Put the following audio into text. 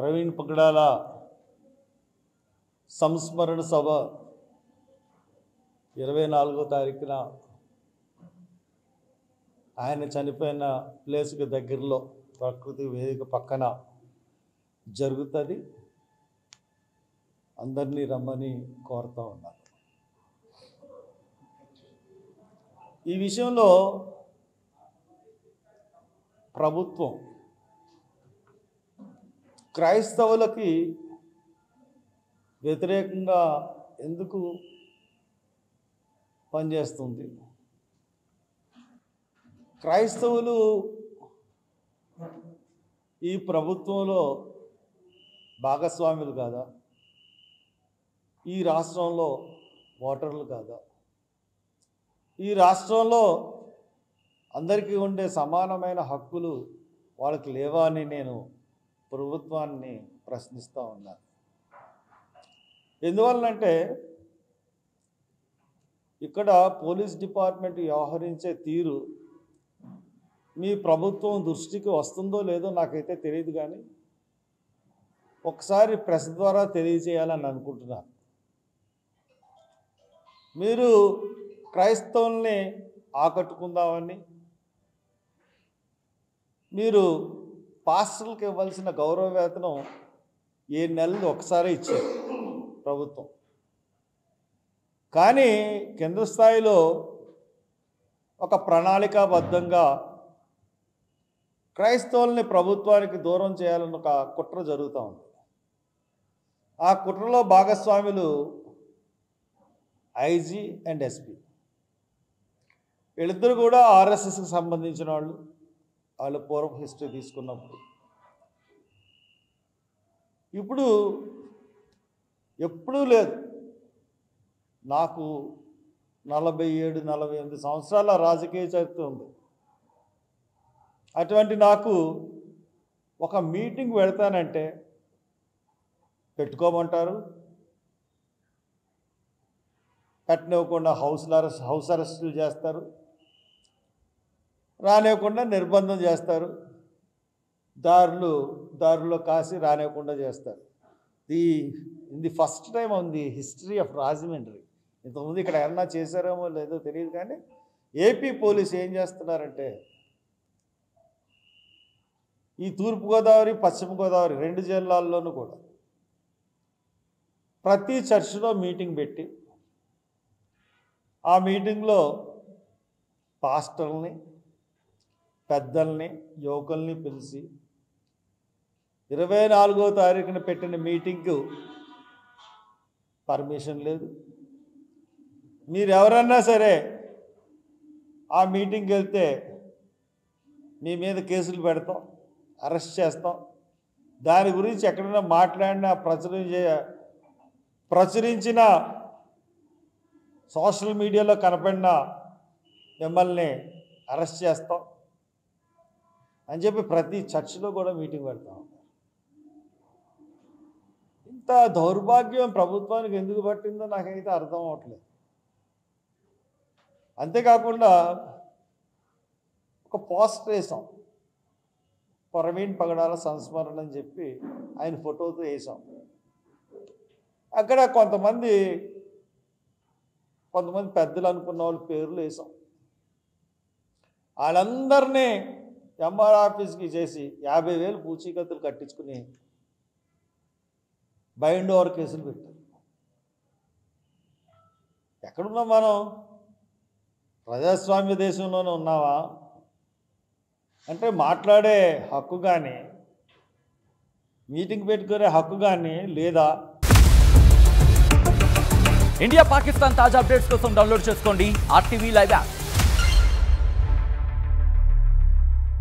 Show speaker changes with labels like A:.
A: ప్రవీణ్ పగడాల సంస్మరణ సభ 24వ తారీఖున ఆయన చనిపోయిన ప్లేస్కి దగ్గరలో ప్రకృతి వేదిక పక్కన జరుగుతుంది. అందరినీ రమ్మని కోరుతూ ఉన్నారు. ఈ విషయంలో ప్రభుత్వం క్రైస్తవులకి వ్యతిరేకంగా ఎందుకు పనిచేస్తుంది? క్రైస్తవులు ఈ ప్రభుత్వంలో భాగస్వాములు కాదా? ఈ రాష్ట్రంలో ఓటర్లు కాదా? ఈ రాష్ట్రంలో అందరికీ ఉండే సమానమైన హక్కులు వాళ్ళకి లేవా అని నేను ప్రభుత్వాన్ని ప్రశ్నిస్తూ ఉన్నాను. ఎందువల్లంటే ఇక్కడ పోలీస్ డిపార్ట్మెంట్ వ్యవహరించే తీరు మీ ప్రభుత్వం దృష్టికి వస్తుందో లేదో నాకైతే తెలియదు, కానీ ఒకసారి ప్రెస్ ద్వారా తెలియజేయాలని అనుకుంటున్నాను. మీరు క్రైస్తవుల్ని ఆకట్టుకుందామని మీరు పాస్టర్లకు ఇవ్వాల్సిన గౌరవ వేతనం 7 నెలలు ఒకసారి ఇచ్చారు ప్రభుత్వం. కానీ కేంద్ర స్థాయిలో ఒక ప్రణాళికాబద్ధంగా క్రైస్తవుల్ని ప్రభుత్వానికి దూరం చేయాలని ఒక కుట్ర జరుగుతూ ఉంది. ఆ కుట్రలో భాగస్వాములు ఐజీ అండ్ ఎస్పీ. వీళ్ళిద్దరూ కూడా ఆర్ఎస్ఎస్కి సంబంధించిన వాళ్ళు పూర్వ హిస్టరీ తీసుకున్నప్పుడు. ఇప్పుడు ఎప్పుడూ లేదు. నాకు 47-48 సంవత్సరాల రాజకీయ చరిత్ర ఉంది. అటువంటి నాకు ఒక మీటింగ్ పెడతానంటే పెట్టుకోమంటారు, పెట్టనివ్వకుండా హౌస్ అరెస్టులు చేస్తారు, రానివ్వకుండా నిర్బంధం చేస్తారు, దారిలో కాసి రానివ్వకుండా చేస్తారు. In the first time on the history of Rajahmundry. ఇంతకుముందు ఇక్కడ ఏమన్నా చేశారేమో లేదో తెలియదు, కానీ ఏపీ పోలీసు ఏం చేస్తున్నారంటే ఈ తూర్పుగోదావరి పశ్చిమ గోదావరి 2 జిల్లాల్లోనూ కూడా ప్రతి చర్చిలో మీటింగ్ పెట్టి ఆ మీటింగ్లో పాస్టర్ని, పెద్దల్ని, యువకుల్ని పిలిచి 24వ తారీఖున పెట్టిన మీటింగ్కు పర్మిషన్ లేదు, మీరు ఎవరన్నా సరే ఆ మీటింగ్కి వెళ్తే మీ మీద కేసులు పెడతాం, అరెస్ట్ చేస్తాం, దాని గురించి ఎక్కడైనా మాట్లాడినా ప్రచురించిన సోషల్ మీడియాలో కనపడిన మిమ్మల్ని అరెస్ట్ చేస్తాం అని చెప్పి ప్రతి చర్చిలో కూడా మీటింగ్ పెడతాం. ఇంత దౌర్భాగ్యం ప్రభుత్వానికి ఎందుకు పట్టిందో నాకైతే అర్థం అవ్వట్లేదు. అంతేకాకుండా ఒక పోస్టర్ వేసాం, ప్రవీణ్ పగడాల సంస్మరణ అని చెప్పి ఆయన ఫోటోతో వేసాం. అక్కడ కొంతమంది పెద్దలు అనుకున్న వాళ్ళ పేర్లు వేసాం. వాళ్ళందరినీ ఎంఆర్ ఆఫీస్కి చేసి 50,000 పూచీకత్తులు కట్టించుకుని బైండ్ ఓవర్ కేసులు పెట్టారు. ఎక్కడున్నాం మనం? ప్రజాస్వామ్య దేశంలోనే ఉన్నావా? అంటే మాట్లాడే హక్కు కానీ మీటింగ్ పెట్టుకునే హక్కు కానీ లేదా?
B: ఇండియా పాకిస్తాన్ తాజా అప్డేట్స్ కోసం డౌన్లోడ్ చేసుకోండి RTV లైవ్ యాప్.